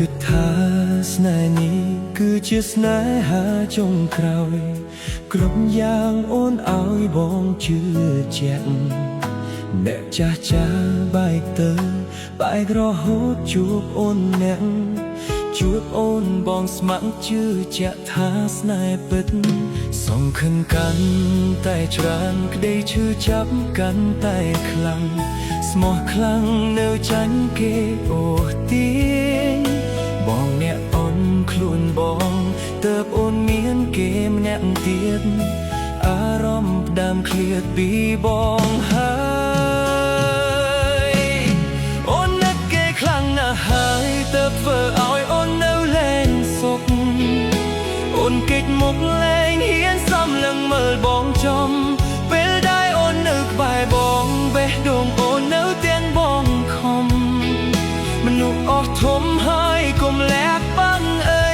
គិតថាស្នេហ៍នេះគឺជាស្នេហាចុងក្រោយគ្រប់យ៉ាងអូនឲ្យបងជឿជាក់អ្នកចាស់ចាបែកទៅបែករហូតជួបអូនអ្នកជួបអូនបងស្ម័គ្រជឿជាក់ថាស្នេហ៍ពិតសង្ឃឹមកាន់តែច្រើនក្តីឈឺចាប់កាន់តែខ្លាំងស្មោះខ្លាំងនៅចាញ់គេអូទាញបងអ្នកអូនខ្លួនបងទើបអូនមានគេម្នាក់ទៀតអារម្មណ៍ផ្ដើមឃ្លាតពីបងហើយអូននឹកគេខ្លាំងណាស់ហើយទើបធ្វើឲ្យអូននៅលែងសុខអូនគេចមុខលែងហ៊ានសំលឹងមើលបងចំពេលដែលអូននៅក្បែរបងបេះដូងអូននៅទាំងបងខំមនុស្សអស់ធំហើយកុំលាក់បាំងអី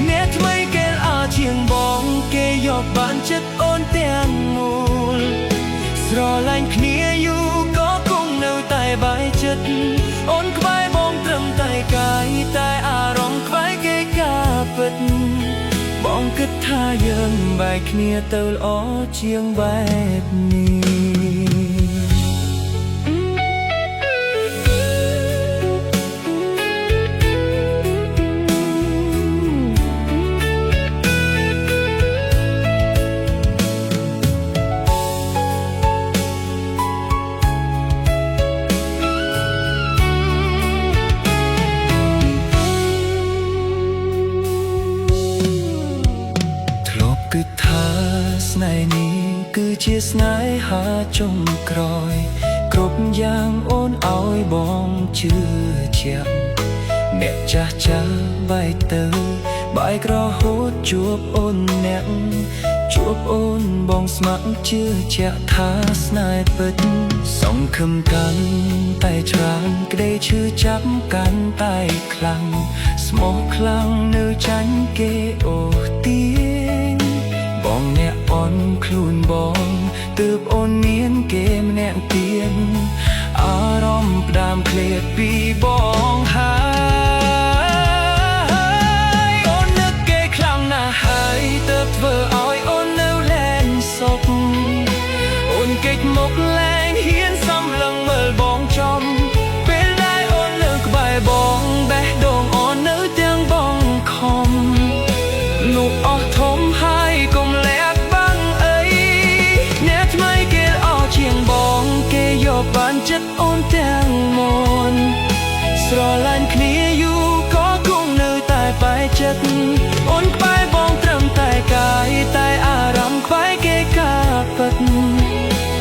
អ្នកថ្មីគេអាចជាងបងគេយកបានចិត្តអូនទាំងមូលស្រឡាញ់គ្នាយូរក៏គង់នៅតែបាយចិត្តអូនក្បែរបងត្រឹមតែកាយតែអារម្មណ៍ក្បែរគេការពិតបងគិតថាយើងបែកគ្នាទៅល្អជាងបែបនេះគិតថាស្នេហ៍នេះគឺជាស្នេហាចុងក្រោយគ្រប់យ៉ាងអូនឲ្យបងជឿជាក់អ្នកចាស់ចាស់បែកទៅបែករហូតជួបអូនអ្នកជួបអូនបងស្ម័គ្រជឿជាក់ថាស្នេហ៍ពិតសង្ឃឹមកាន់តែច្រើនក្តីឈឺចាប់កាន់តែខ្លាំងស្មោះខ្លាំងនៅចាញ់គេអូទាញបងអ្នកអូនខ្លួនបងទើបអូនមានគេម្នាក់ទៀតអារម្មណ៍ផ្ដើមឃ្លាតពីបងហើយអូននឹកគេខ្លាំងណាស់ហើយទើបធ្វើឲ្យអូននៅលែងសុខអូនគេចមុខលែងហ៊ានសំលឹងមើលបងចំពេលដែលអូននៅក្បែរបងបេះដូងអូននៅទាំងបងខំនោះអស់ធំហើយកុំបានចិត្តអូនទាំងមនស្រឡាញ់គ្នាយូរក៏គង់នៅតែបែកចិត្តអូនក្បែរបងត្រឹមតែកាយតែអារម្មណ៍ក្បែរគេការពិត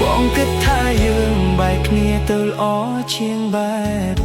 បងគិតថាយើងបែកគ្នាទៅល្អជាងបែប